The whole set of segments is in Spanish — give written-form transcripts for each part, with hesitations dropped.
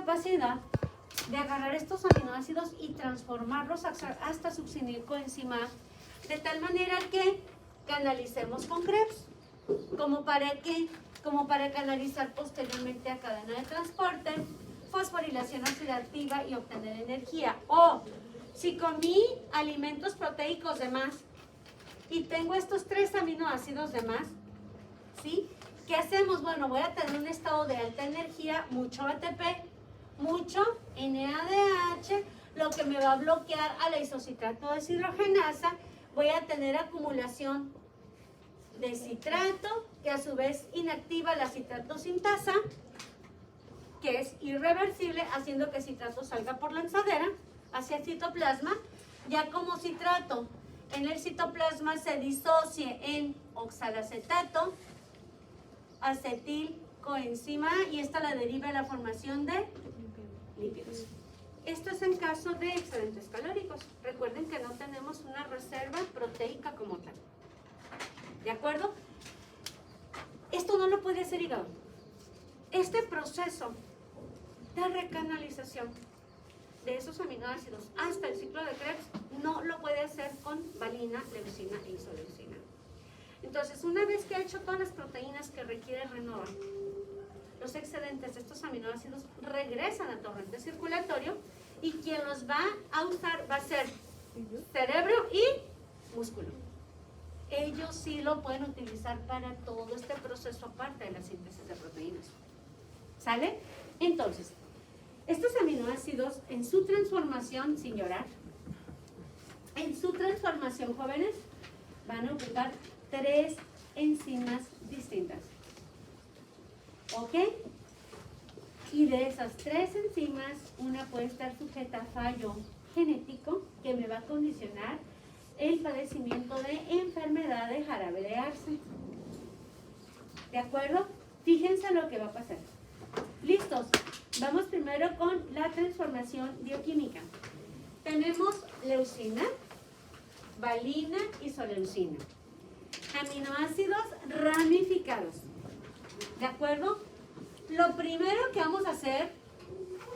capacidad de agarrar estos aminoácidos y transformarlos hasta su coenzima, de tal manera que canalicemos con Krebs. ¿Como para qué? Como para canalizar posteriormente a cadena de transporte, fosforilación oxidativa y obtener energía. O si comí alimentos proteicos de más y tengo estos 3 aminoácidos de más, ¿sí? ¿Qué hacemos? Bueno, voy a tener un estado de alta energía, mucho ATP, mucho NADH, lo que me va a bloquear a la isocitrato deshidrogenasa. Voy a tener acumulación de citrato, que a su vez inactiva la citrato sintasa, que es irreversible, haciendo que citrato salga por lanzadera hacia el citoplasma. Ya como citrato en el citoplasma se disocie en oxalacetato, acetil coenzima A, y esta la deriva a la formación de lípidos. Esto es en caso de excedentes calóricos. Recuerden que no tenemos una reserva proteica como tal. ¿De acuerdo? Esto no lo puede hacer hígado. Este proceso de recanalización de esos aminoácidos hasta el ciclo de Krebs no lo puede hacer con valina, leucina e isoleucina. Entonces, una vez que ha hecho todas las proteínas que requiere renovar, los excedentes de estos aminoácidos regresan al torrente circulatorio y quien los va a usar va a ser cerebro y músculo. Ellos sí lo pueden utilizar para todo este proceso aparte de la síntesis de proteínas. ¿Sale? Entonces, estos aminoácidos en su transformación, sin llorar, en su transformación, jóvenes, van a ocupar 3 enzimas distintas. ¿Ok? Y de esas 3 enzimas, una puede estar sujeta a fallo genético que me va a condicionar el padecimiento de enfermedad de jarabe de arce. ¿De acuerdo? Fíjense lo que va a pasar. ¿Listos? Vamos primero con la transformación bioquímica. Tenemos leucina, valina y isoleucina. Aminoácidos ramificados. ¿De acuerdo? Lo primero que vamos a hacer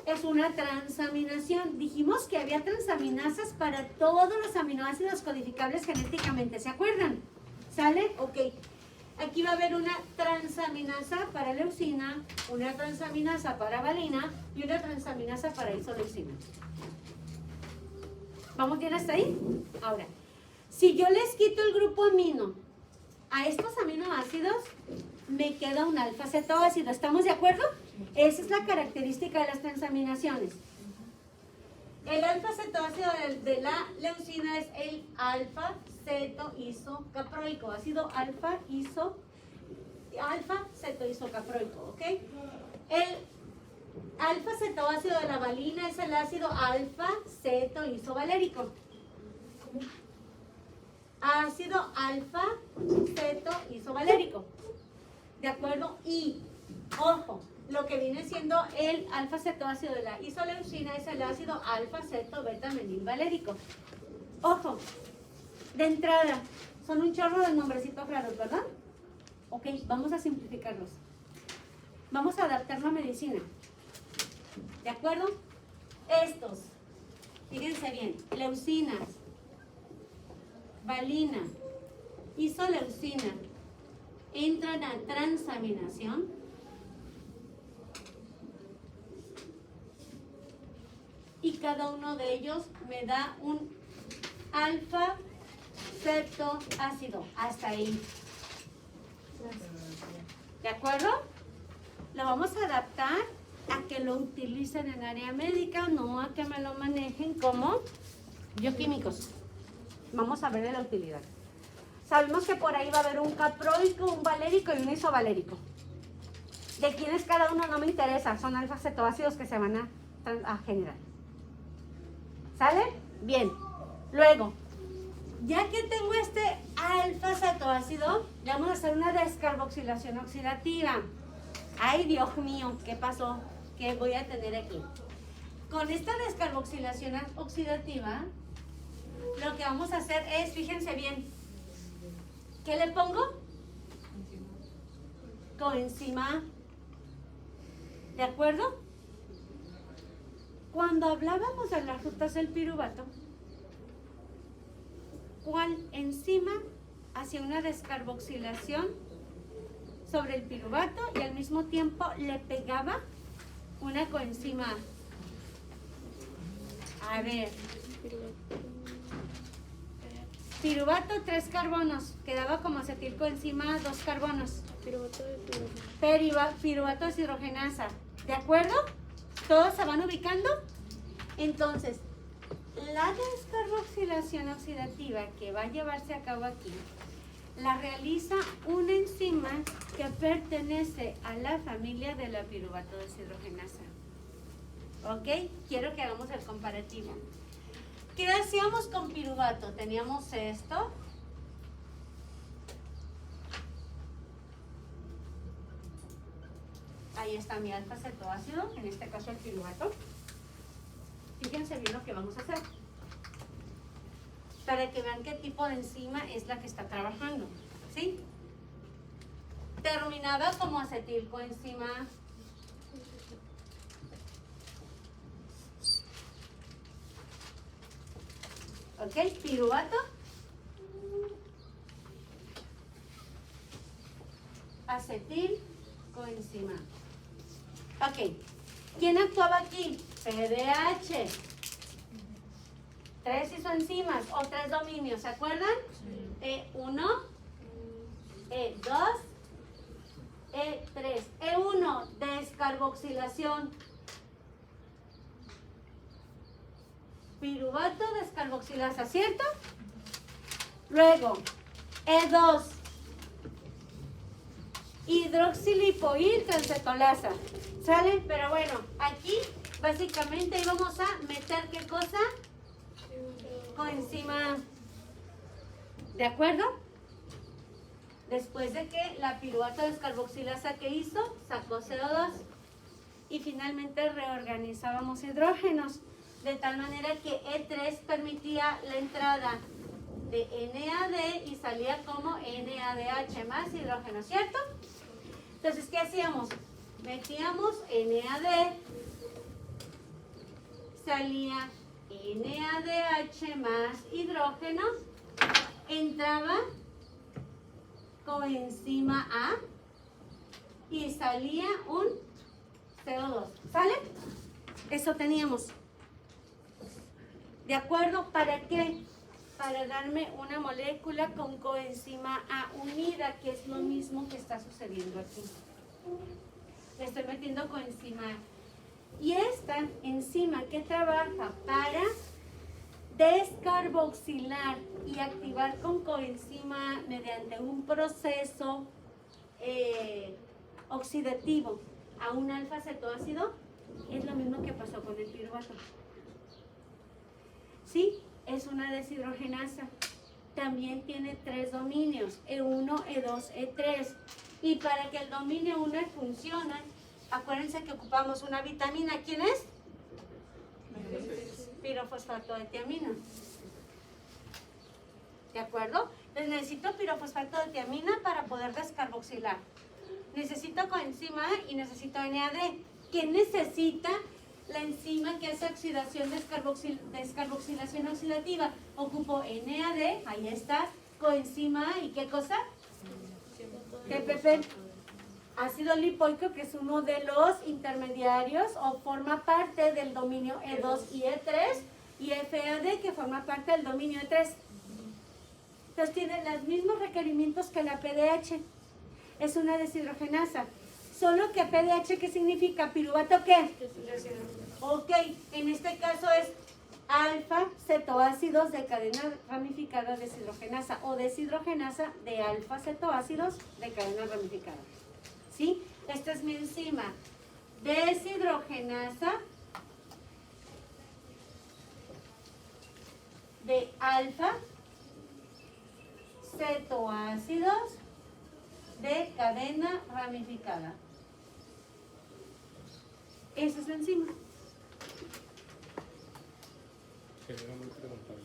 es una transaminación. Dijimos que había transaminasas para todos los aminoácidos codificables genéticamente. ¿Se acuerdan? ¿Sale? Ok. Aquí va a haber una transaminasa para leucina, una transaminasa para valina y una transaminasa para isoleucina. ¿Vamos bien hasta ahí? Ahora, si yo les quito el grupo amino a estos aminoácidos, me queda un alfa-cetoácido. ¿Estamos de acuerdo? Esa es la característica de las transaminaciones. El alfa-cetoácido de la leucina es el alfa-cetoisocaproico, ácido alfa-cetoisocaproico, ¿ok? El alfa-cetoácido de la valina es el ácido alfa-cetoisovalérico. Ácido alfa-cetoisovalérico. ¿De acuerdo? Y, ojo, lo que viene siendo el alfa-cetoácido de la isoleucina es el ácido alfa-ceto-beta-menilvalérico. Ojo, de entrada, son un chorro de nombrecitos raros, ¿verdad? Ok, vamos a simplificarlos. Vamos a adaptarlo a medicina. ¿De acuerdo? Estos, fíjense bien, leucinas, valina, isoleucina, entran a transaminación y cada uno de ellos me da un alfa-cetoácido. Hasta ahí. ¿De acuerdo? Lo vamos a adaptar a que lo utilicen en área médica, no a que me lo manejen como bioquímicos. Vamos a ver de la utilidad. Sabemos que por ahí va a haber un caproico, un valérico y un isovalérico. De quiénes cada uno no me interesa, son alfa-cetoácidos que se van a generar. ¿Sale? Bien. Luego, ya que tengo este alfa-cetoácido, vamos a hacer una descarboxilación oxidativa. Ay, Dios mío, ¿qué pasó? ¿Qué voy a tener aquí? Con esta descarboxilación oxidativa, lo que vamos a hacer es, fíjense bien, ¿qué le pongo? Coenzima A. ¿De acuerdo? Cuando hablábamos de las rutas del piruvato, ¿cuál enzima hacía una descarboxilación sobre el piruvato y al mismo tiempo le pegaba una coenzima A? A ver, piruvato 3 carbonos, quedaba como acetilcoenzima 2 carbonos. Piruvato deshidrogenasa, ¿de acuerdo? ¿Todos se van ubicando? Entonces, la descarboxilación oxidativa que va a llevarse a cabo aquí la realiza una enzima que pertenece a la familia de la piruvato deshidrogenasa. ¿Ok? Quiero que hagamos el comparativo. ¿Qué hacíamos con piruvato? Teníamos esto. Ahí está mi alfa cetoácido, en este caso el piruvato. Fíjense bien lo que vamos a hacer, para que vean qué tipo de enzima es la que está trabajando, ¿sí? Terminaba como acetilcoenzima ¿ok? Piruvato, acetilcoenzima. Ok, ¿quién actuaba aquí? PDH. 3 isoenzimas o 3 dominios, ¿se acuerdan? E1, E2, E3. E1, descarboxilación. Piruvato descarboxilasa, ¿cierto? Luego, E2, hidroxilipoil transcetolasa. ¿Sale? Pero bueno, aquí básicamente íbamos a meter ¿qué cosa? Coenzima. ¿De acuerdo? Después de que la piruvato descarboxilasa que hizo, sacó CO2 y finalmente reorganizábamos hidrógenos, de tal manera que E3 permitía la entrada de NAD y salía como NADH más hidrógeno, ¿cierto? Entonces, ¿qué hacíamos? Metíamos NAD, salía NADH más hidrógeno, entraba coenzima A y salía un CO2. ¿Sale? Eso teníamos. ¿De acuerdo? ¿Para qué? Para darme una molécula con coenzima A unida, que es lo mismo que está sucediendo aquí. Le estoy metiendo coenzima A. Y esta enzima que trabaja para descarboxilar y activar con coenzima A mediante un proceso oxidativo a un alfa cetoácido, es lo mismo que pasó con el piruvato. Sí, es una deshidrogenasa. También tiene 3 dominios, E1, E2, E3. Y para que el dominio 1 funcione, acuérdense que ocupamos una vitamina. ¿Quién es? Pirofosfato de tiamina. ¿De acuerdo? Entonces necesito pirofosfato de tiamina para poder descarboxilar. Necesito coenzima A y necesito NAD. ¿Quién necesita la enzima que hace oxidación, descarboxilación oxidativa? Ocupo NAD, ahí está, coenzima A, ¿y qué cosa? TPP, ácido lipoico, que es uno de los intermediarios o forma parte del dominio E2 y E3, y FAD, que forma parte del dominio E3. Entonces tiene los mismos requerimientos que la PDH. Es una deshidrogenasa. Solo que PDH, ¿qué significa? ¿Piruvato qué? Ok, en este caso es alfa cetoácidos de cadena ramificada deshidrogenasa o deshidrogenasa de alfa cetoácidos de cadena ramificada. ¿Sí? Esta es mi enzima deshidrogenasa de alfa cetoácidos de cadena ramificada. Esa es la enzima. Era muy preguntable.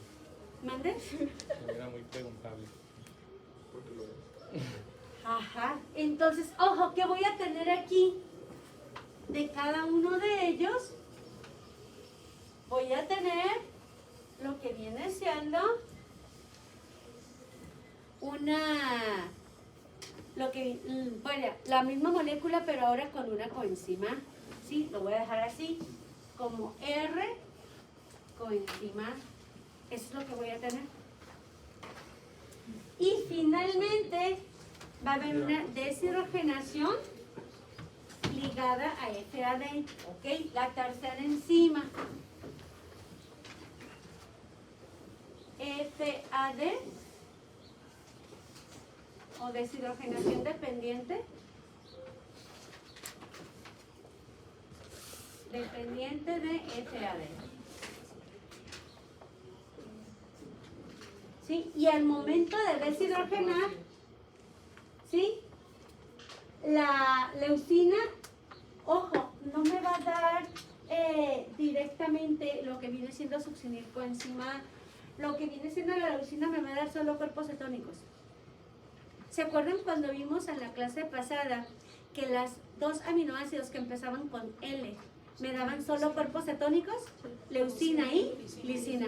¿Mande? Era muy preguntable. Porque lo es. Ajá. Entonces, ojo, ¿qué voy a tener aquí? De cada uno de ellos, voy a tener lo que viene siendo bueno, la misma molécula, pero ahora con una coenzima. ¿Sí? Lo voy a dejar así, como R coenzima. Eso es lo que voy a tener. Y finalmente va a haber una deshidrogenación ligada a FAD, ¿ok? La tercera enzima. FAD o deshidrogenación dependiente. Dependiente de FAD. ¿Sí? Y al momento de deshidrogenar, ¿sí? La leucina, ojo, no me va a dar directamente lo que viene siendo succinilcoenzima. Lo que viene siendo la leucina me va a dar solo cuerpos cetónicos. ¿Se acuerdan cuando vimos en la clase pasada que las dos aminoácidos que empezaban con L me daban solo cuerpos cetónicos? Leucina y lisina.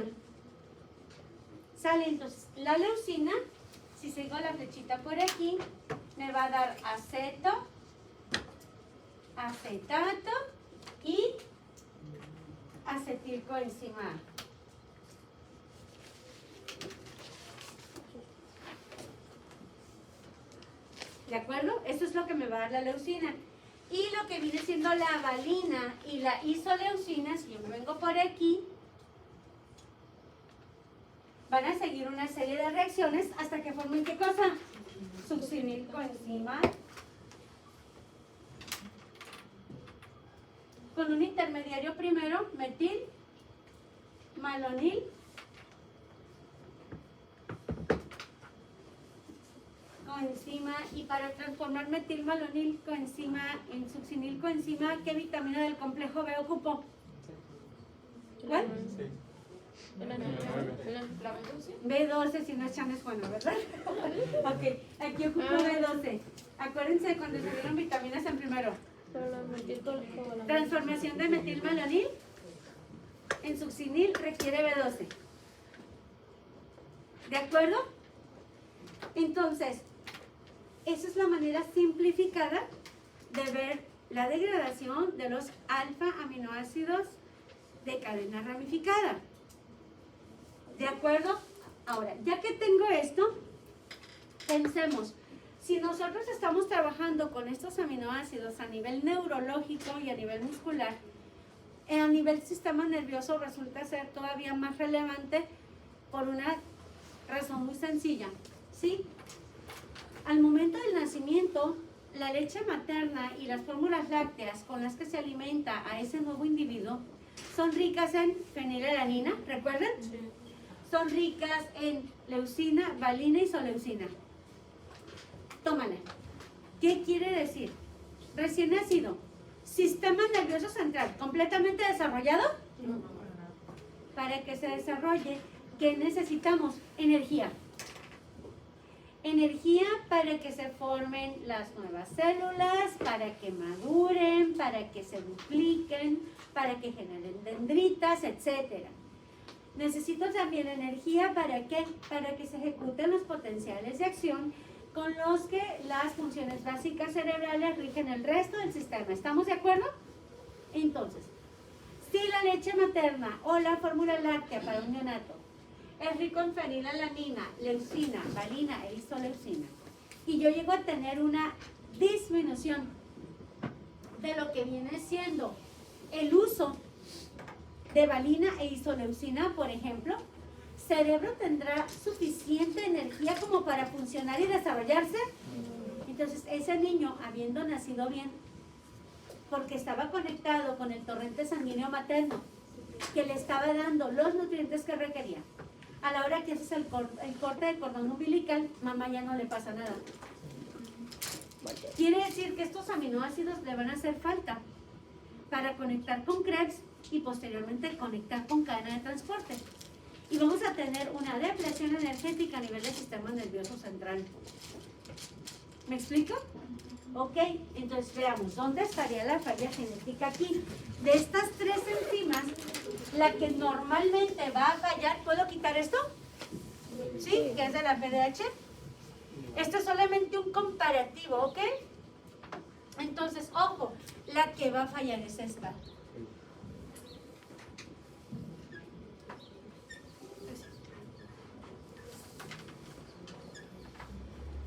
Sale entonces la leucina, si sigo la flechita por aquí, me va a dar aceto, acetato y acetilcoenzima. ¿De acuerdo? Eso es lo que me va a dar la leucina. Y lo que viene siendo la valina y la isoleucina, si yo me vengo por aquí, van a seguir una serie de reacciones hasta que formen ¿qué cosa? Succinilcoenzima con un intermediario primero, metil, malonil, coenzima, y para transformar metilmalonil coenzima en succinilcoenzima, ¿qué vitamina del complejo B ocupo? ¿Cuál? B12, si no es Chan es bueno, ¿verdad? Ok, aquí ocupo B12. Acuérdense cuando se dieron vitaminas en primero. Transformación de metilmalonil en succinil requiere B12. ¿De acuerdo? Entonces, esa es la manera simplificada de ver la degradación de los alfa aminoácidos de cadena ramificada. ¿De acuerdo? Ahora, ya que tengo esto, pensemos, si nosotros estamos trabajando con estos aminoácidos a nivel neurológico y a nivel muscular, a nivel sistema nervioso resulta ser todavía más relevante por una razón muy sencilla, ¿sí? Al momento del nacimiento, la leche materna y las fórmulas lácteas con las que se alimenta a ese nuevo individuo son ricas en fenilalanina, ¿recuerdan? Sí. Son ricas en leucina, valina y isoleucina. Tómala. ¿Qué quiere decir? Recién nacido, sistema nervioso central, ¿completamente desarrollado? No. Para que se desarrolle, ¿qué necesitamos? Energía. Energía para que se formen las nuevas células, para que maduren, para que se dupliquen, para que generen dendritas, etc. Necesito también energía ¿para qué? Para que se ejecuten los potenciales de acción con los que las funciones básicas cerebrales rigen el resto del sistema. ¿Estamos de acuerdo? Entonces, si la leche materna o la fórmula láctea para un neonato es rico en fenilalanina, leucina, valina e isoleucina, y yo llego a tener una disminución de lo que viene siendo el uso de valina e isoleucina, por ejemplo, cerebro tendrá suficiente energía como para funcionar y desarrollarse. Entonces, ese niño, habiendo nacido bien, porque estaba conectado con el torrente sanguíneo materno, que le estaba dando los nutrientes que requería, a la hora que haces el corte del cordón umbilical, mamá ya no le pasa nada. Quiere decir que estos aminoácidos le van a hacer falta para conectar con Krebs y posteriormente conectar con cadena de transporte. Y vamos a tener una depleción energética a nivel del sistema nervioso central. ¿Me explico? Ok, entonces veamos, ¿dónde estaría la falla genética aquí? De estas tres enzimas, la que normalmente va a fallar, ¿puedo quitar esto? ¿Sí? Que es de la PDH. Esto es solamente un comparativo, ¿ok? Entonces, ojo, la que va a fallar es esta.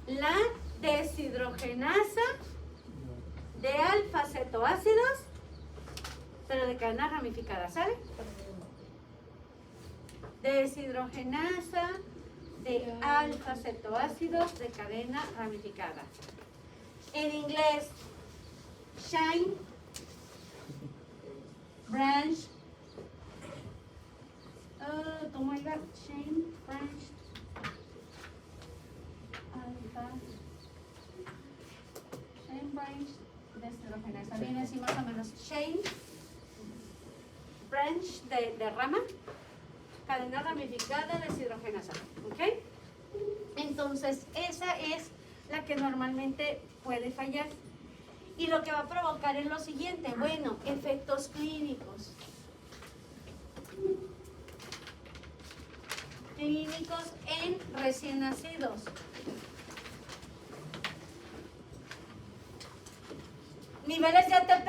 La deshidrogenasa de alfa-cetoácidos, pero de cadena ramificada, ¿sale? Deshidrogenasa de alfa-cetoácidos de cadena ramificada. En inglés, chain, branch, ¿cómo era? Chain, branch, alfa, chain, branch, deshidrogenasa. Viene así más o menos, chain, branch de rama, cadena ramificada, deshidrogenasa, ¿ok? Entonces, esa es la que normalmente puede fallar. Y lo que va a provocar es lo siguiente, bueno, efectos clínicos. Clínicos en recién nacidos. Niveles de ATP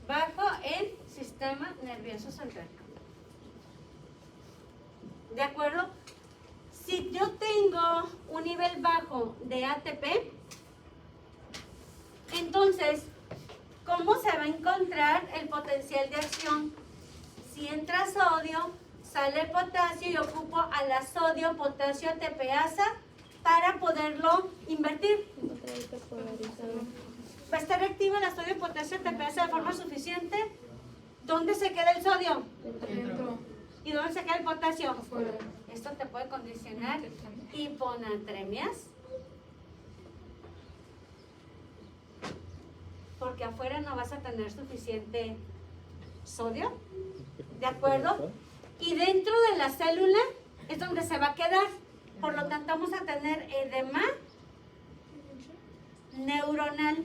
bajo en sistema nervioso central. ¿De acuerdo? Si yo tengo un nivel bajo de ATP, entonces, ¿cómo se va a encontrar el potencial de acción? Si entra sodio, sale potasio y ocupo a la sodio, potasio, ATPasa para poderlo invertir. ¿Va a estar activa la sodio, potasio, ATPasa de forma suficiente? ¿Dónde se queda el sodio? Dentro. ¿Y dónde se queda el potasio? Afuera. Esto te puede condicionar hiponatremias. Porque afuera no vas a tener suficiente sodio, ¿de acuerdo? Y dentro de la célula es donde se va a quedar. Por lo tanto, vamos a tener edema neuronal.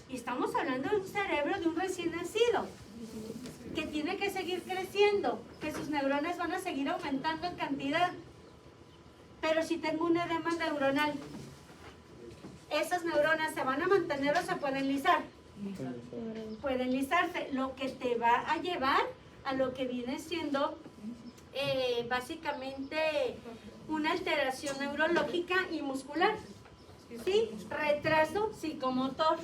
Y estamos hablando de un cerebro de un recién nacido, que tiene que seguir creciendo, que sus neuronas van a seguir aumentando en cantidad. Pero si tengo un edema neuronal, ¿esas neuronas se van a mantener o se pueden lisar? Pueden lisarse, lo que te va a llevar a lo que viene siendo básicamente una alteración neurológica y muscular, ¿sí? Retraso psicomotor.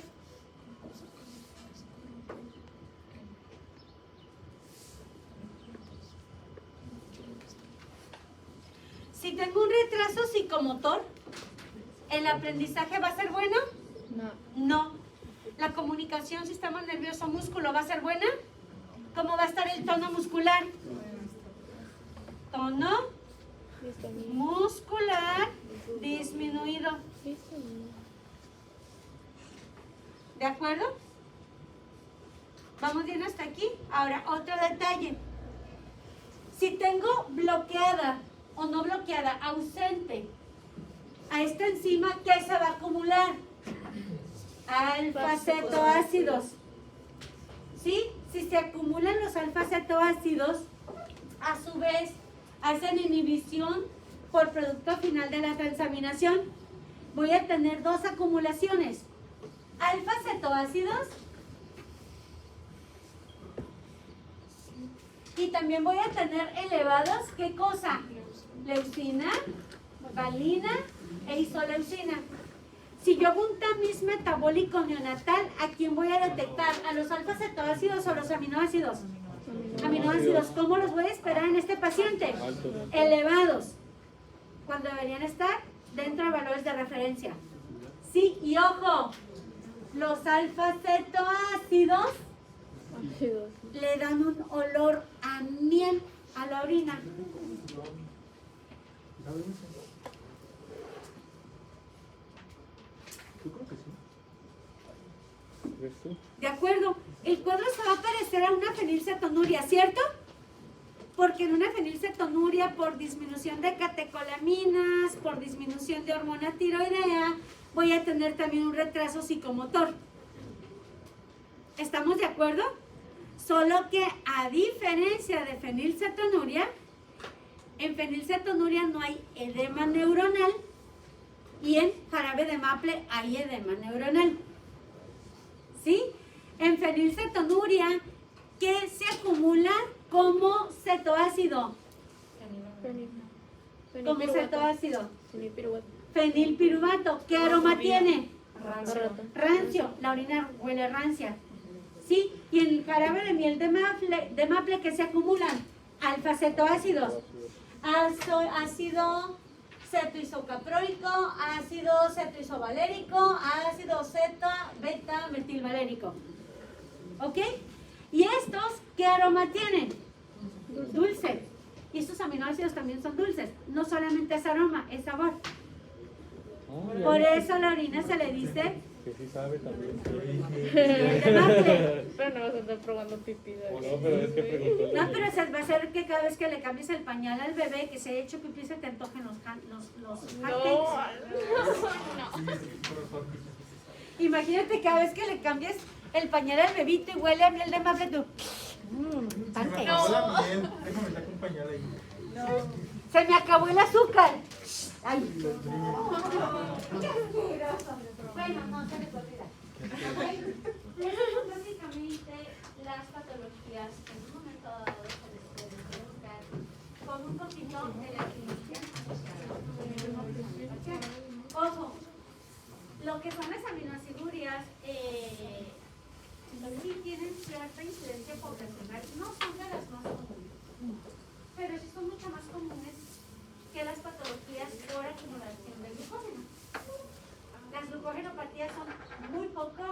Si tengo un retraso psicomotor, ¿el aprendizaje va a ser bueno? No. ¿La comunicación sistema nervioso músculo va a ser buena? ¿Cómo va a estar el tono muscular? Tono muscular disminuido. ¿De acuerdo? ¿Vamos bien hasta aquí? Ahora, otro detalle. Si tengo bloqueada o no bloqueada, ausente a esta enzima, ¿qué se va a acumular? Alfa-cetoácidos. ¿Sí? Si se acumulan los alfa-cetoácidos, a su vez hacen inhibición por producto final de la transaminación. Voy a tener dos acumulaciones. Alfa-cetoácidos y también voy a tener elevados, ¿qué cosa? Leucina, valina e isoleucina. Si yo hago un tamiz metabólico neonatal, ¿a quién voy a detectar? ¿A los alfa-cetoácidos o los aminoácidos? Aminoácidos. ¿Cómo los voy a esperar en este paciente? Elevados, cuando deberían estar dentro de valores de referencia. Sí, y ojo, los alfa-cetoácidos le dan un olor a miel a la orina. Yo creo que sí. ¿Ves tú? ¿De acuerdo? El cuadro se va a parecer a una fenilcetonuria, ¿cierto? Porque en una fenilcetonuria, por disminución de catecolaminas, por disminución de hormona tiroidea, voy a tener también un retraso psicomotor. ¿Estamos de acuerdo? Solo que a diferencia de fenilcetonuria, en fenilcetonuria no hay edema neuronal y en jarabe de maple hay edema neuronal. ¿Sí? En fenilcetonuria, ¿qué se acumula como cetoácido? Como cetoácido. Fenilpiruvato. ¿Qué aroma tiene? Rancio. La orina huele rancia. ¿Sí? Y en el jarabe de miel de maple, ¿qué se acumulan? Alfa-cetoácidos. Ácido cetoisocaproico, ácido cetoisovalérico, ácido zeta, beta, metilvalérico. ¿Ok? ¿Y estos qué aroma tienen? Dulce. Y estos aminoácidos también son dulces. No solamente es aroma, es sabor. Por eso la orina se le dice Que sí sabe también. miel de maple. Pero no vas a estar probando pipí. No, pero es que preguntó. No, pero se va a hacer que cada vez que le cambies el pañal al bebé que se haya hecho pipí se te antojen los pancakes. Imagínate cada vez que le cambies el pañal al bebito y huele a miel de maple, tú. Pancakes. La miel, déjame sacar un pañal ahí. Se me acabó el azúcar. Ay. Qué asqueroso. Bueno, no se les olvida. Estas son básicamente las patologías que en un momento dado se les puede preguntar con un poquito de la clínica asociada. Ojo, lo que son las aminoacidurias sí tienen cierta incidencia poblacional, no son de las más comunes, pero sí son mucho más comunes que las patologías por acumulación de glucógeno. Las glucogenopatías son muy poco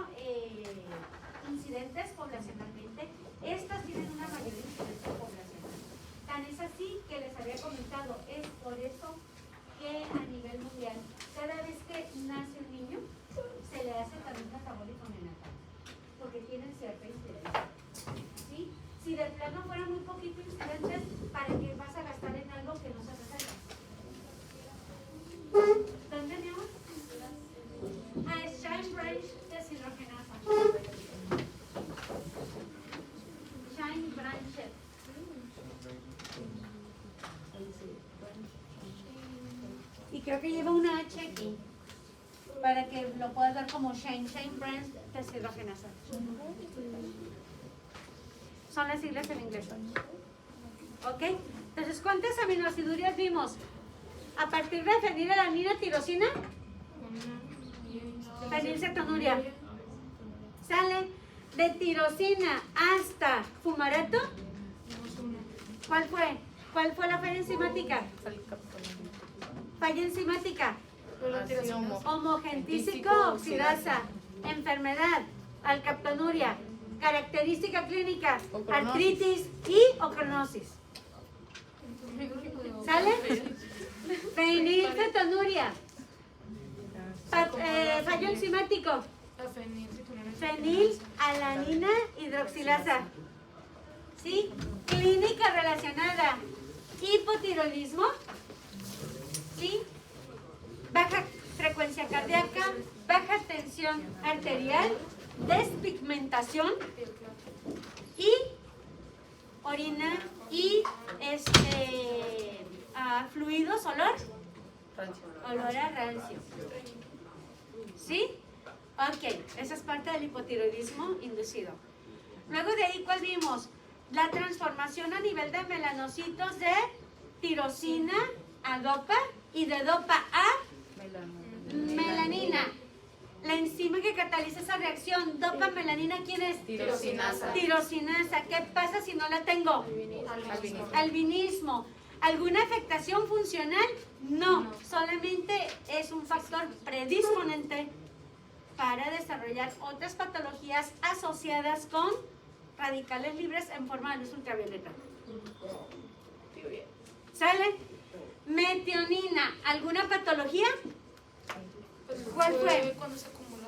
incidentes poblacionalmente. Estas tienen una mayor incidencia poblacional. Tan es así que les había comentado, es por eso que a nivel mundial, cada vez que nace un niño, se le hace también catabólico neonatal, porque tienen cierta incidencia. ¿Sí? Si de plano fuera muy poquito incidentes, ¿para qué vas a gastar en algo que no se resalta? ¿Dónde tenemos? Es Shine Branch deshidrogenasa. Shine Branch. Y creo que lleva una H aquí, para que lo puedas ver como Shine Branch deshidrogenasa. Son las siglas en inglés. ¿Ok? Entonces, ¿cuántas aminoacidurias vimos? A partir de fenilalanina, tirosina, fenilcetonuria. Sale de tirosina hasta fumarato. ¿Cuál fue? ¿Cuál fue la falla enzimática? Falla enzimática. Homogentísico oxidasa. Enfermedad. Alcaptonuria. Característica clínica. Artritis y ocronosis. ¿Sale? Fenilcetonuria. Fallo enzimático. Fenilalanina hidroxilasa. ¿Sí? Clínica relacionada. Hipotiroidismo. ¿Sí? Baja frecuencia cardíaca, baja tensión arterial, despigmentación y orina y fluidos, olor a rancio. ¿Sí? Ok, esa es parte del hipotiroidismo inducido. Luego de ahí, ¿cuál vimos? La transformación a nivel de melanocitos de tirosina a dopa y de dopa a melanina. La enzima que cataliza esa reacción, dopa-melanina, ¿quién es? Tirosinasa. Tirosinasa. ¿Qué pasa si no la tengo? Albinismo. ¿Alguna afectación funcional? No, solamente es un factor predisponente para desarrollar otras patologías asociadas con radicales libres en forma de luz ultravioleta. ¿Sale? Metionina. ¿Alguna patología? ¿Cuál fue? Cuando se acumula.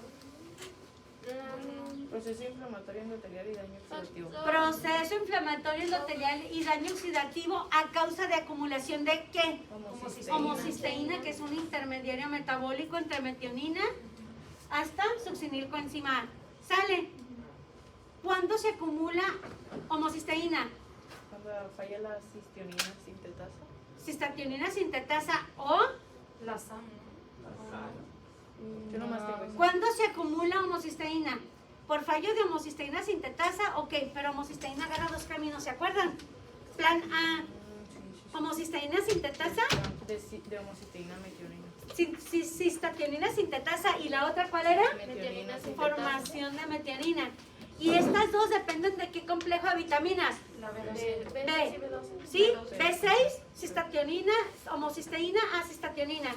Proceso inflamatorio endotelial y daño oxidativo. Proceso inflamatorio endotelial y daño oxidativo a causa de acumulación de ¿qué? Homocisteína, que es un intermediario metabólico entre metionina hasta succinilcoenzima A. ¿Sale? ¿Cuándo se acumula homocisteína? Cuando falla la cistionina sintetasa. Cistationina sintetasa o La SAM. Yo nomás tengo eso. ¿cuándo se acumula homocisteína? Por fallo de homocisteína sintetasa, ok, pero homocisteína agarra dos caminos, ¿se acuerdan? Plan A, homocisteína sintetasa, De homocisteína metionina. cistationina sintetasa, y la otra, ¿cuál era? Metionina Formación de metionina. Y estas dos dependen de qué complejo de vitaminas. La B. B12 y B12. ¿Sí? B6, cistationina, homocisteína a cistationina.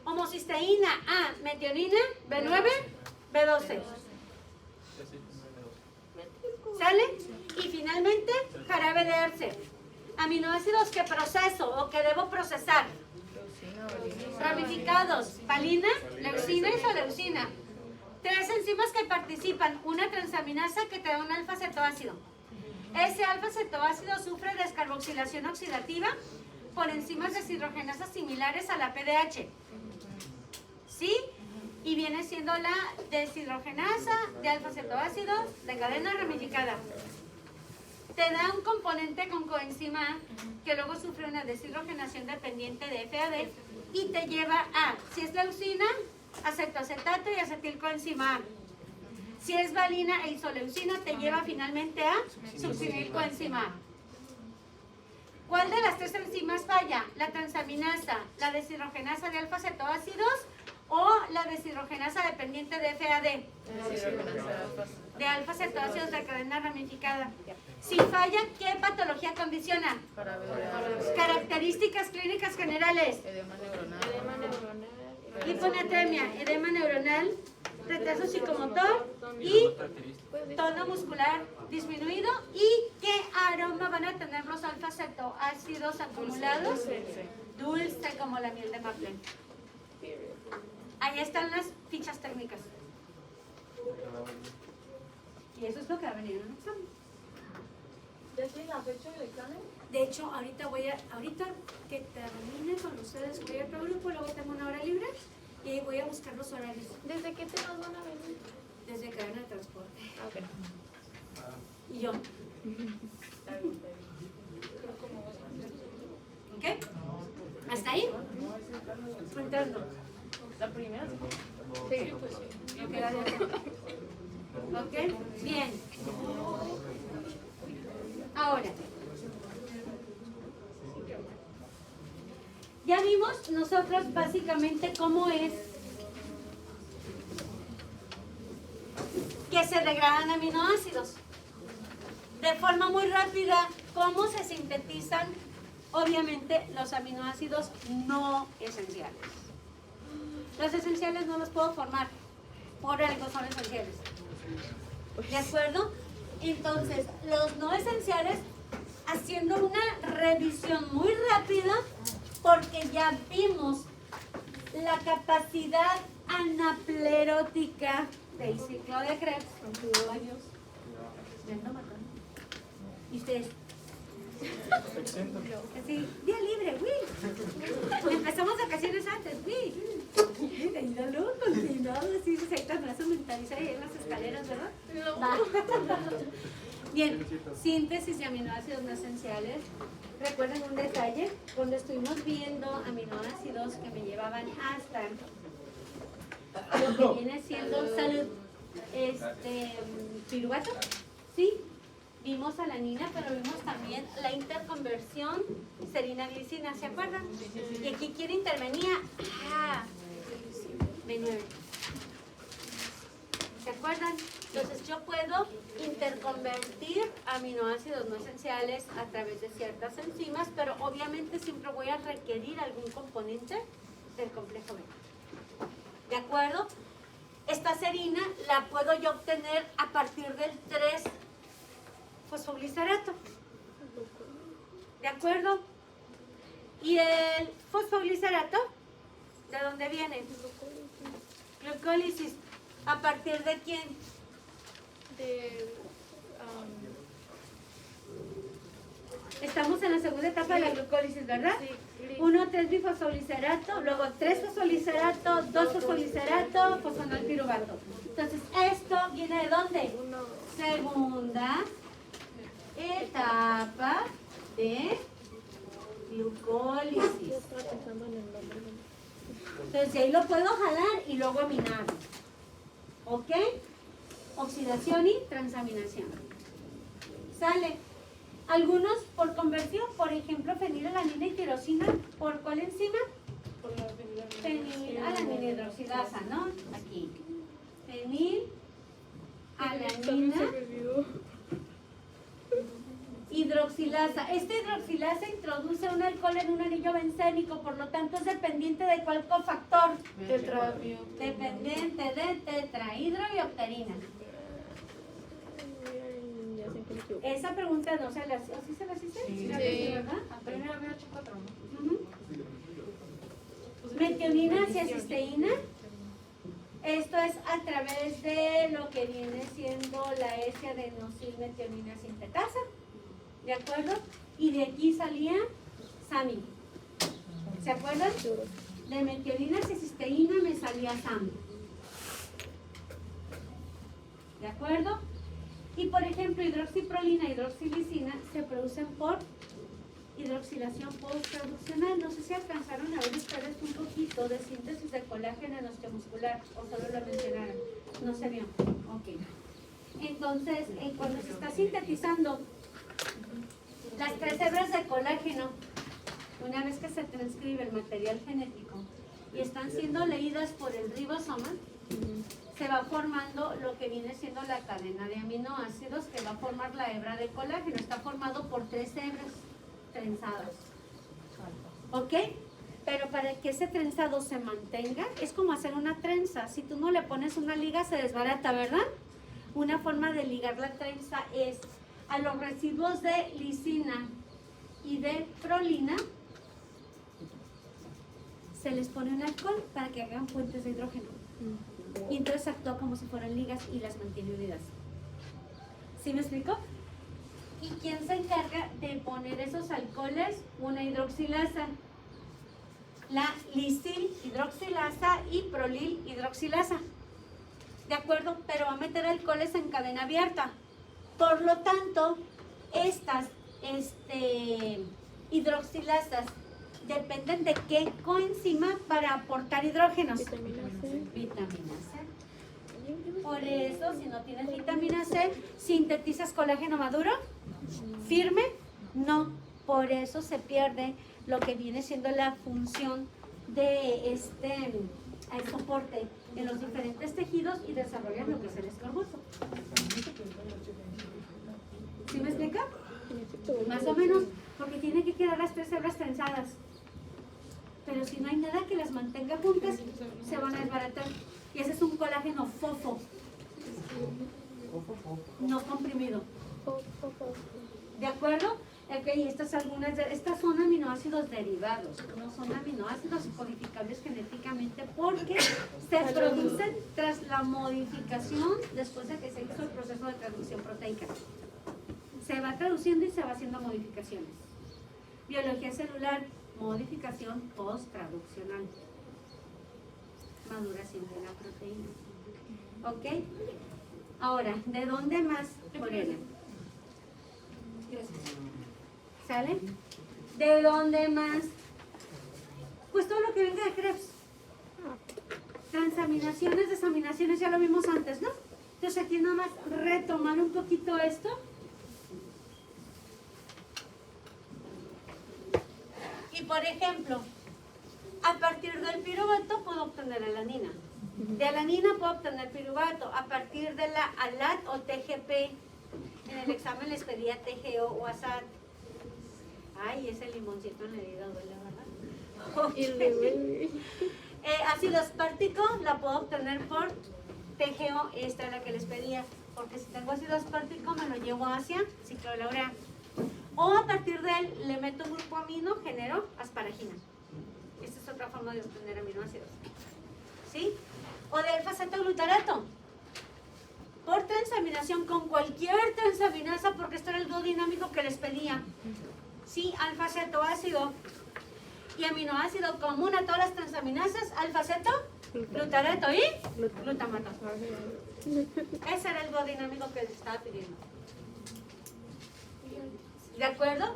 Homocisteína a metionina, B9, B12. ¿Sale? Y finalmente, jarabe de Herce. Aminoácidos que proceso o que debo procesar. Leucina, valina. Ramificados, valina, leucina y isoleucina. Tres enzimas que participan, una transaminasa que te da un alfa-cetoácido. Ese alfa-cetoácido sufre descarboxilación oxidativa por enzimas deshidrogenasas similares a la PDH. ¿Sí? Y viene siendo la deshidrogenasa de alfa-cetoácidos de cadena ramificada. Te da un componente con coenzima A que luego sufre una deshidrogenación dependiente de FAD y te lleva a, si es leucina, acetoacetato y acetilcoenzima A. Si es valina e isoleucina, te lleva finalmente a succinilcoenzima A. ¿Cuál de las tres enzimas falla? La transaminasa, la deshidrogenasa de alfa-cetoácidos o la deshidrogenasa dependiente de FAD, de alfa-cetoácidos de cadena ramificada. Si falla, ¿qué patología condiciona? Características clínicas generales: Edema neuronal. Edema neuronal. hiponatremia, edema neuronal, retraso psicomotor y tono muscular disminuido. ¿Y qué aroma van a tener los alfa-cetoácidos acumulados? Dulce como la miel de maple. Ahí están las fichas técnicas. Y eso es lo que va a venir en un examen. ¿Ya tiene la fecha del examen? De hecho, ahorita que termine con ustedes, voy a otro grupo, luego tengo una hora libre y ahí voy a buscar los horarios ¿Desde qué temas van a venir? desde cadena de transporte. Ok. Y yo. ¿Ok? ¿Hasta ahí? Interno. La primera. Sí, pues sí. ¿Ok? Bien. Ahora. Ya vimos nosotros básicamente cómo es que se degradan aminoácidos. De forma muy rápida, cómo se sintetizan, obviamente, los aminoácidos no esenciales. Los esenciales no los puedo formar, por algo son esenciales. ¿De acuerdo? Entonces, los no esenciales, haciendo una revisión muy rápida, porque ya vimos la capacidad anaplerótica del ciclo de Krebs. Me ando matando. ¿Y ustedes? Así, día libre, güey. Empezamos vacaciones antes, güey. Ya luego continuado, así se acerca el brazo mentaliza ahí en las escaleras, ¿verdad? Va. Bien, síntesis de aminoácidos no esenciales. Recuerden un detalle, cuando estuvimos viendo aminoácidos que me llevaban hasta lo que viene siendo salud, piruvato, ¿sí? Vimos alanina, pero vimos también la interconversión serina-glicina, ¿se acuerdan? Y aquí, ¿quién intervenía? B9. ¿Se acuerdan? Entonces yo puedo interconvertir aminoácidos no esenciales a través de ciertas enzimas, pero obviamente siempre voy a requerir algún componente del complejo B. ¿De acuerdo? Esta serina la puedo yo obtener a partir del 3-fosfoglicerato. ¿De acuerdo? ¿Y el fosfoglicerato? ¿De dónde viene? Glucólisis. ¿A partir de quién? Estamos en la segunda etapa de la glucólisis, ¿verdad? 1,3-bifosfoglicerato, luego 3-fosfoglicerato, 2-fosfoglicerato, fosfonol piruvato. Entonces, ¿esto viene de dónde? segunda etapa de glucólisis. Entonces ahí lo puedo jalar y luego aminarlo. ¿Ok? Oxidación y transaminación. Sale. Algunos por conversión, por ejemplo, fenilalanina y tirosina, ¿por cuál enzima? Por la Fenilalanina hidroxilasa, ¿no? Aquí. Fenilalanina hidroxilasa. Esta hidroxilasa introduce un alcohol en un anillo bencénico, por lo tanto es dependiente de cuál cofactor. Dependiente de tetrahidrobiopterina. Esa pregunta no se las... ¿Sí se las hice? Sí. ¿La hice, verdad? Primero había hecho 4, ¿no? Ujú. Metionina hacia cisteína. Esto es a través de lo que viene siendo la S-adenosilmetionina sintetasa. ¿De acuerdo? Y de aquí salía SAMI. ¿Se acuerdan? De metionina hacia cisteína me salía SAMI. ¿De acuerdo? Y por ejemplo, hidroxiprolina e hidroxilisina se producen por hidroxilación posttraduccional. No sé si alcanzaron a ver ustedes un poquito de síntesis de colágeno en osteomuscular o solo lo mencionaron. No se vio. Ok. Entonces, cuando se está sintetizando las 3 hebras de colágeno, una vez que se transcribe el material genético y están siendo leídas por el ribosoma, se va formando lo que viene siendo la cadena de aminoácidos que va a formar la hebra de colágeno. Está formado por 3 hebras trenzadas. ¿Ok? Pero para que ese trenzado se mantenga, es como hacer una trenza. Si tú no le pones una liga, se desbarata, ¿verdad? Una forma de ligar la trenza es a los residuos de lisina y de prolina se les pone un alcohol para que hagan puentes de hidrógeno. Y entonces actúa como si fueran ligas y las mantiene unidas. ¿Sí me explico? ¿Y quién se encarga de poner esos alcoholes? Una hidroxilasa. La lisil hidroxilasa y prolil hidroxilasa. ¿De acuerdo? Pero va a meter alcoholes en cadena abierta. Por lo tanto, estas hidroxilasas dependen de qué coenzima para aportar hidrógenos. Vitamina C. Vitamina C. Por eso, si no tienes vitamina C, ¿sintetizas colágeno maduro? ¿Firme? No. Por eso se pierde lo que viene siendo la función de el soporte en los diferentes tejidos y desarrollan lo que es el escorbuto. ¿Sí me explica? Más o menos, porque tienen que quedar las 3 hebras trenzadas. Pero si no hay nada que las mantenga juntas, se van a desbaratar. Y ese es un colágeno fofo, no comprimido. ¿De acuerdo? Ok, estas son aminoácidos derivados, no son aminoácidos codificables genéticamente porque se producen tras la modificación después de que se hizo el proceso de traducción proteica. Se va traduciendo y se va haciendo modificaciones. Biología celular, modificación post-traduccional. Maduración de la proteína. ¿Ok? Ahora, ¿de dónde más? Morelia. ¿Sale? ¿De dónde más? Pues todo lo que venga de Krebs. Transaminaciones, desaminaciones, ya lo vimos antes, ¿no? Entonces aquí nada más retomar un poquito esto. Y por ejemplo, a partir del piruvato puedo obtener alanina. De alanina puedo obtener piruvato. A partir de la ALAT o TGP, en el examen les pedía TGO o ASAT. Ay, ese limoncito en la herida duele, ¿verdad? Okay. Ácido aspartico la puedo obtener por TGO, esta es la que les pedía. Porque si tengo ácido aspartico me lo llevo hacia ciclolaurea. O a partir de él le meto un grupo amino, genero asparagina. Esta es otra forma de obtener aminoácidos. ¿Sí? O de alfa-cetoglutarato. Por transaminación con cualquier transaminasa, porque esto era el dúo dinámico que les pedía. Sí, alfa-cetoácido y aminoácido común a todas las transaminasas, alfa-ceto Glutarato y glutamato. Ese era el biodinámico que les estaba pidiendo. ¿De acuerdo?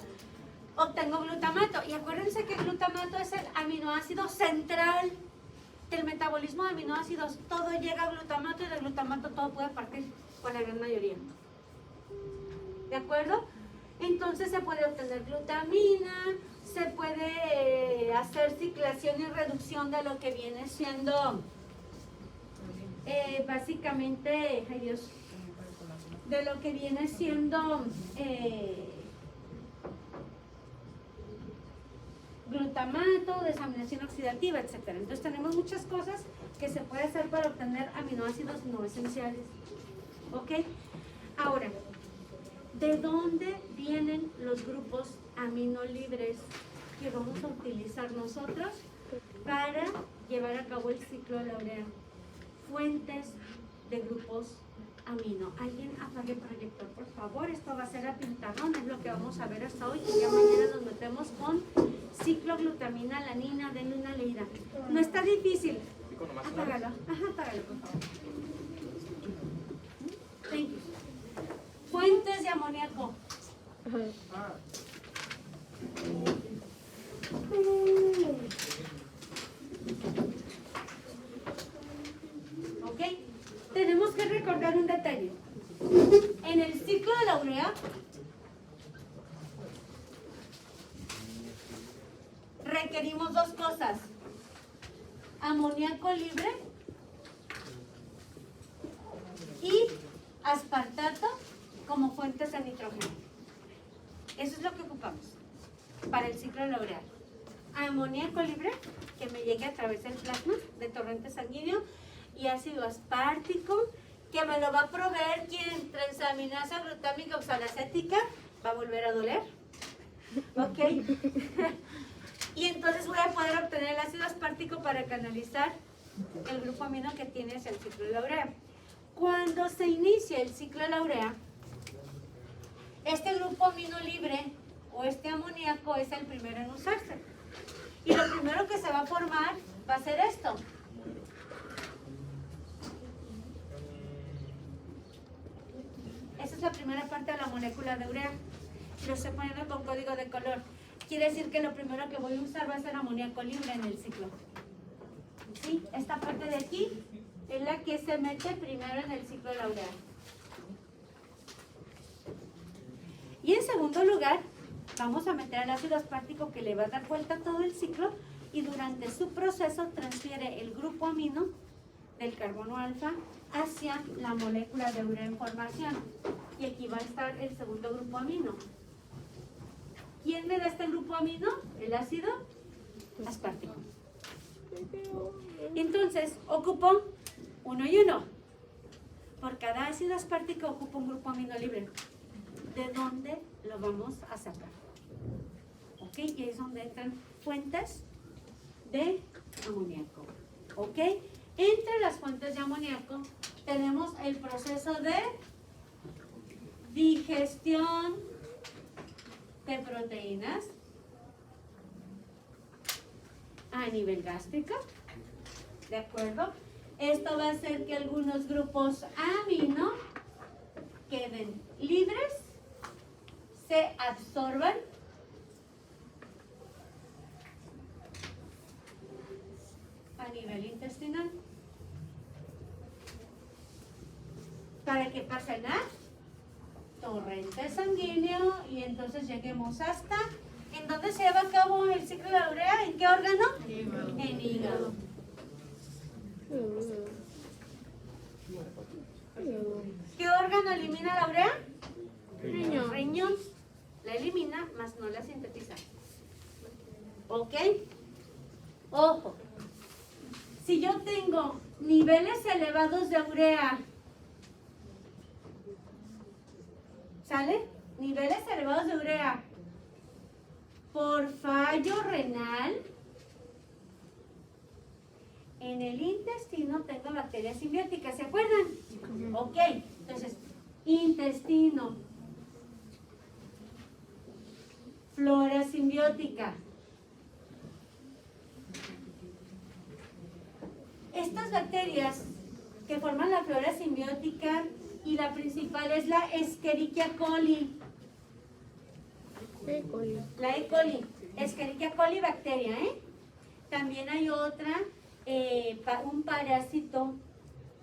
Obtengo glutamato. Y acuérdense que el glutamato es el aminoácido central del metabolismo de aminoácidos. Todo llega a glutamato y del glutamato todo puede partir con la gran mayoría. ¿De acuerdo? Entonces se puede obtener glutamina, se puede hacer ciclación y reducción de lo que viene siendo básicamente, ay Dios, de lo que viene siendo glutamato, desaminación oxidativa, etc. Entonces tenemos muchas cosas que se puede hacer para obtener aminoácidos no esenciales. ¿Ok? Ahora, ¿de dónde vienen los grupos aminolibres que vamos a utilizar nosotros para llevar a cabo el ciclo de la urea? Fuentes de grupos amino. Alguien apague el proyector, por favor. Esto va a ser a pintarrón, es lo que vamos a ver hasta hoy. Y ya mañana nos metemos con cicloglutamina, alanina, denle una leída. No está difícil. Apágalo. Ajá, apágalo, por favor. Thank you. Fuentes de amoníaco. Ok, tenemos que recordar un detalle. En el ciclo de la urea requerimos dos cosas: amoníaco libre y aspartato como fuentes de nitrógeno. Eso es lo que ocupamos para el ciclo de la urea. Amoníaco libre que me llegue a través del plasma de torrente sanguíneo y ácido aspartico que me lo va a proveer quien transaminasa glutámica oxalacética. Va a volver a doler. Ok. Y entonces voy a poder obtener el ácido aspartico para canalizar el grupo amino que tiene hacia el ciclo de la urea. Cuando se inicia el ciclo de la urea, este grupo amino libre o este amoníaco es el primero en usarse. Y lo primero que se va a formar va a ser esto. Esa es la primera parte de la molécula de urea. Lo estoy poniendo con código de color. Quiere decir que lo primero que voy a usar va a ser amoníaco libre en el ciclo. ¿Sí? Esta parte de aquí es la que se mete primero en el ciclo de la urea. Y en segundo lugar, vamos a meter el ácido aspartico que le va a dar vuelta a todo el ciclo y durante su proceso transfiere el grupo amino del carbono alfa hacia la molécula de urea en formación. Y aquí va a estar el segundo grupo amino. ¿Quién me da este grupo amino? El ácido aspartico. Entonces, ocupo 1 y 1. Por cada ácido aspartico ocupo un grupo amino libre. ¿De dónde lo vamos a sacar? ¿Ok? Y ahí es donde entran fuentes de amoníaco. ¿Ok? Entre las fuentes de amoníaco tenemos el proceso de digestión de proteínas a nivel gástrico. ¿De acuerdo? Esto va a hacer que algunos grupos amino queden libres, se absorban a nivel intestinal para que pasen a torrente sanguíneo y entonces lleguemos hasta ¿en dónde se lleva a cabo el ciclo de la urea? ¿En qué órgano? En hígado. ¿Qué órgano elimina la urea? Riñón. Riñón. La elimina, más no la sintetiza. ¿Ok? Ojo. Si yo tengo niveles elevados de urea, ¿sale? Niveles elevados de urea por fallo renal, en el intestino tengo bacterias simbióticas, ¿se acuerdan? Ok, entonces, intestino, flora simbiótica. estas bacterias que forman la flora simbiótica y la principal es la Escherichia coli. La E. coli, Escherichia coli bacteria, ¿eh? También hay otra, un parásito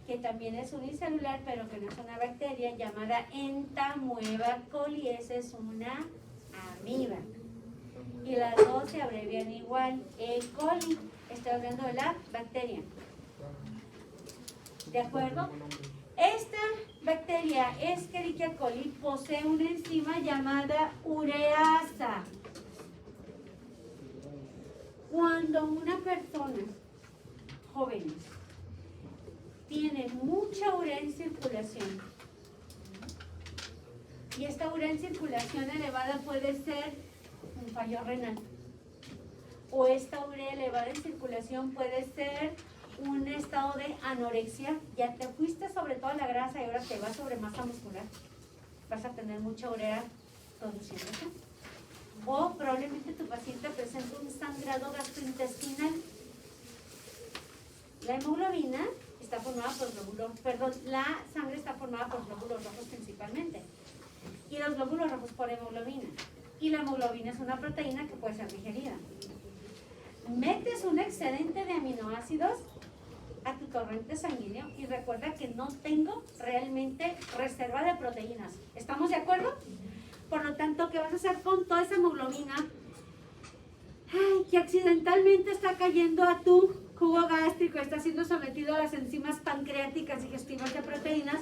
que también es unicelular, pero que no es una bacteria, llamada Entamoeba coli. Esa es una amiba. Y las dos se abrevian igual, E. coli. Estoy hablando de la bacteria. ¿De acuerdo? Esta bacteria Escherichia coli posee una enzima llamada ureasa. Cuando una persona joven tiene mucha urea en circulación, y esta urea en circulación elevada puede ser un fallo renal, o esta urea elevada en circulación puede ser un estado de anorexia. Ya te fuiste sobre toda la grasa y ahora te vas sobre masa muscular, vas a tener mucha urea produciéndose. O probablemente tu paciente presenta un sangrado gastrointestinal. La hemoglobina está formada por glóbulos, la sangre está formada por glóbulos rojos principalmente, y los glóbulos rojos por hemoglobina, y la hemoglobina es una proteína que puede ser digerida. Metes un excedente de aminoácidos a tu torrente sanguíneo y recuerda que no tengo realmente reserva de proteínas. ¿Estamos de acuerdo? Por lo tanto, ¿qué vas a hacer con toda esa hemoglobina? Ay, que accidentalmente está cayendo a tu jugo gástrico, está siendo sometido a las enzimas pancreáticas digestivas de proteínas,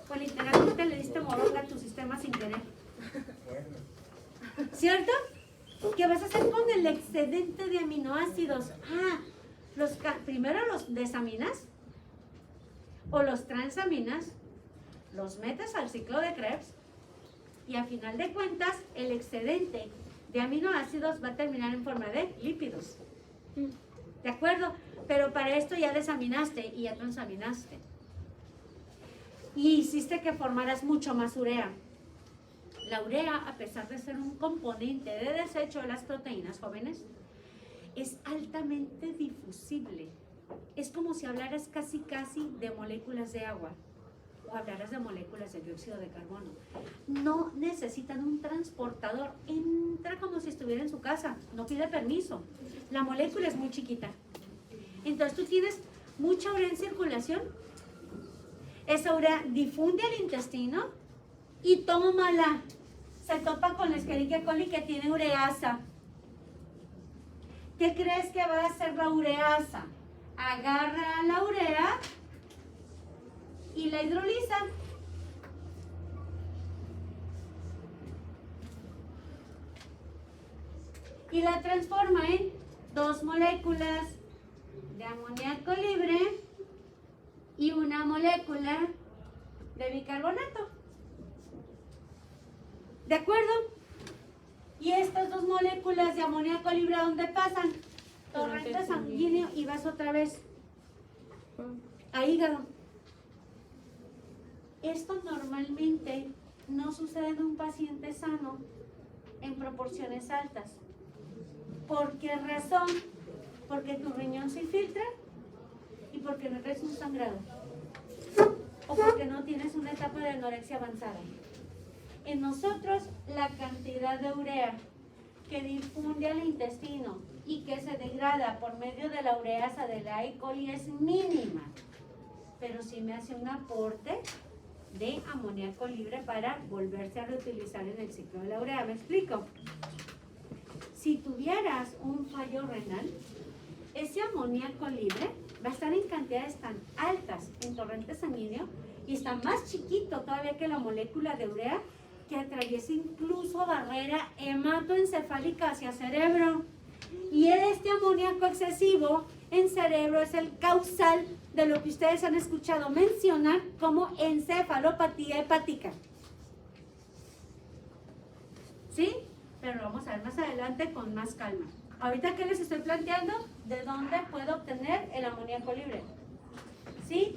pues literalmente le diste moronga a tu sistema sin querer. ¿Cierto? ¿Qué vas a hacer con el excedente de aminoácidos? Primero los desaminas o los transaminas, los metes al ciclo de Krebs y a final de cuentas el excedente de aminoácidos va a terminar en forma de lípidos. ¿De acuerdo? Pero para esto ya desaminaste y ya transaminaste. Y hiciste que formaras mucho más urea. La urea, a pesar de ser un componente de desecho de las proteínas, jóvenes, es altamente difusible. Es como si hablaras casi de moléculas de agua o hablaras de moléculas de dióxido de carbono. No necesitan un transportador. Entra como si estuviera en su casa. No pide permiso. La molécula es muy chiquita. Entonces tú tienes mucha urea en circulación. Esa urea difunde al intestino y tómala. Se topa con la Escherichia coli que tiene ureasa. ¿Qué crees que va a hacer la ureasa? Agarra la urea y la hidroliza. Y la transforma en 2 moléculas de amoníaco libre y una molécula de bicarbonato. ¿De acuerdo? Y estas 2 moléculas de amoníaco libre, ¿a dónde pasan? Torrente sanguíneo y vas otra vez a hígado. Esto normalmente no sucede en un paciente sano en proporciones altas. ¿Por qué razón? Porque tu riñón se infiltra y porque no traes un sangrado. O porque no tienes una etapa de anorexia avanzada. En nosotros, la cantidad de urea que difunde al intestino y que se degrada por medio de la ureasa de la E. coli es mínima, pero sí me hace un aporte de amoníaco libre para volverse a reutilizar en el ciclo de la urea. ¿Me explico? Si tuvieras un fallo renal, ese amoníaco libre va a estar en cantidades tan altas en torrente sanguíneo y está más chiquito todavía que la molécula de urea, que atraviesa incluso barrera hematoencefálica hacia cerebro. Y este amoníaco excesivo en cerebro es el causal de lo que ustedes han escuchado mencionar como encefalopatía hepática. ¿Sí? Pero lo vamos a ver más adelante con más calma. Ahorita, ¿qué les estoy planteando? ¿De dónde puedo obtener el amoníaco libre? ¿Sí?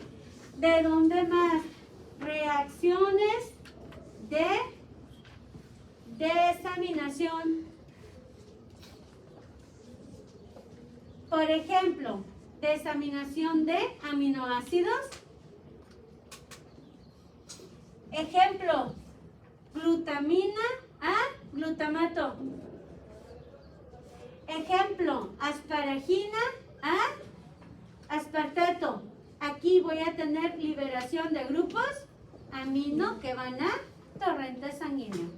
¿De dónde más? Reacciones de desaminación. Por ejemplo, Desaminación de aminoácidos. Ejemplo, glutamina a glutamato. Ejemplo, asparagina a aspartato. Aquí voy a tener liberación de grupos amino que van a torrente sanguíneo.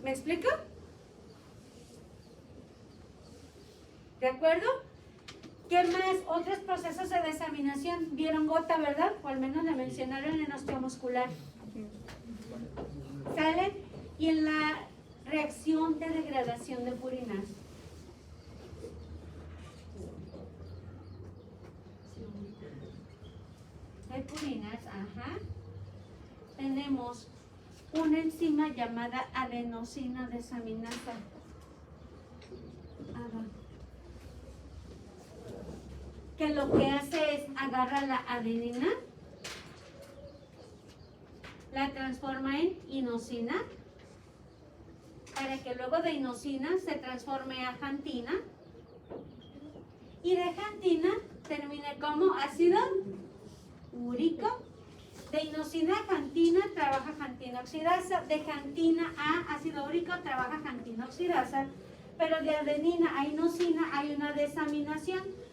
¿Me explico? ¿De acuerdo? ¿Qué más? Otros procesos de desaminación. Vieron gota, ¿verdad? O al menos le mencionaron en osteomuscular. ¿Sale? Y en la reacción de degradación de purinas. De purinas, ajá. Tenemos una enzima llamada adenosina desaminasa. Que lo que hace es agarra la adenina, la transforma en inosina, para que luego de inosina se transforme a xantina y de xantina termine como ácido úrico. De inosina a xantina trabaja xantina oxidasa, de xantina a ácido úrico trabaja xantina oxidasa, pero de adenina a inosina hay una desaminación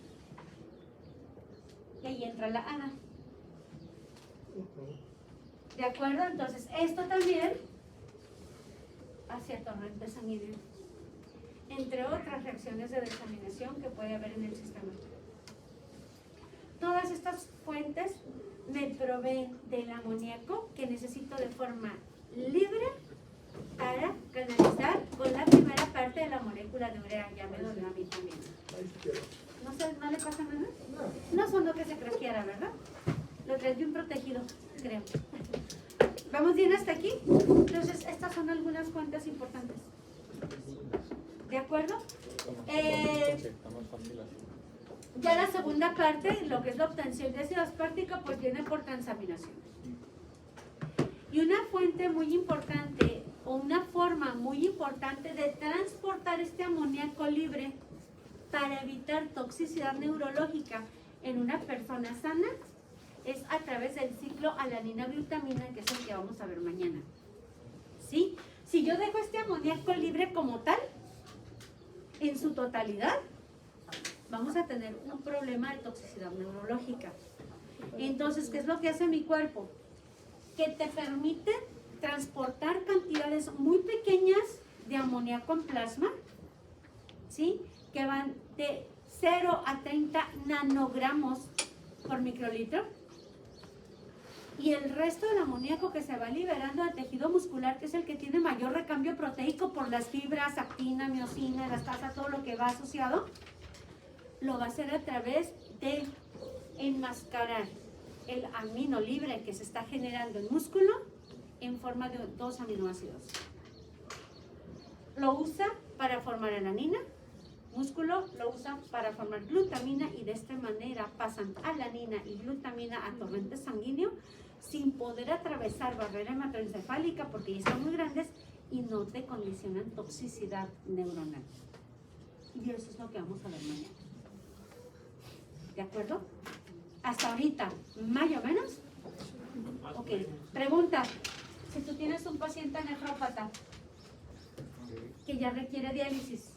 y ahí entra la ADA. ¿De acuerdo? Entonces, esto también hacia torrente sanguíneo, entre otras reacciones de desaminación que puede haber en el sistema. Todas estas fuentes me proveen del amoníaco que necesito de forma libre para canalizar con la primera parte de la molécula de urea. Ya me dolió a mí también. ¿No le pasa nada? No son lo que se craqueara, ¿verdad? Lo traes bien protegido, creo. ¿Vamos bien hasta aquí? Entonces, estas son algunas fuentes importantes. ¿De acuerdo? Ya la segunda parte, lo que es la obtención de ácido aspartico, pues viene por transaminación. Y una fuente muy importante, o una forma muy importante de transportar este amoníaco libre para evitar toxicidad neurológica en una persona sana, es a través del ciclo alanina-glutamina, que es el que vamos a ver mañana. ¿Sí? Si yo dejo este amoníaco libre como tal, en su totalidad, vamos a tener un problema de toxicidad neurológica. Entonces, ¿qué es lo que hace mi cuerpo? Que te permite transportar cantidades muy pequeñas de amoníaco en plasma, ¿sí? Que van de 0 a 30 nanogramos por microlitro. Y el resto del amoníaco que se va liberando al tejido muscular, que es el que tiene mayor recambio proteico por las fibras, actina, miosina, elastasa, todo lo que va asociado, lo va a hacer a través de enmascarar el amino libre que se está generando en músculo en forma de 2 aminoácidos. Lo usa para formar alanina, músculo lo usa para formar glutamina, y de esta manera pasan alanina y glutamina a torrente sanguíneo sin poder atravesar barrera hematoencefálica porque ya están muy grandes y no te condicionan toxicidad neuronal. Y eso es lo que vamos a ver mañana. ¿De acuerdo? Hasta ahorita, más o menos. Ok, pregunta. Si tú tienes un paciente nefrópata que ya requiere diálisis,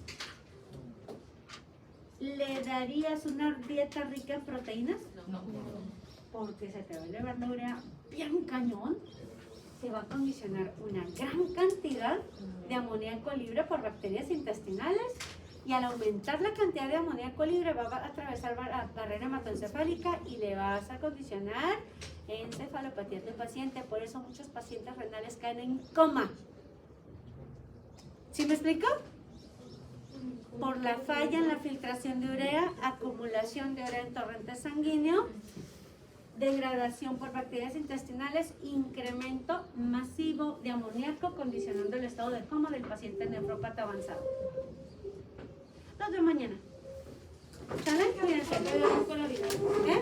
¿le darías una dieta rica en proteínas? No. Porque se te va a elevar la urea bien cañón, se va a condicionar una gran cantidad de amoníaco libre por bacterias intestinales, y al aumentar la cantidad de amoníaco libre va a atravesar la barrera hematoencefálica y le vas a condicionar encefalopatía del paciente. Por eso muchos pacientes renales caen en coma. ¿Sí me explico? Por la falla en la filtración de urea, acumulación de urea en torrente sanguíneo, degradación por bacterias intestinales, incremento masivo de amoníaco condicionando el estado de coma del paciente nefrópata avanzado. Nos vemos mañana. ¿Sale? Cuídense. ¿Eh?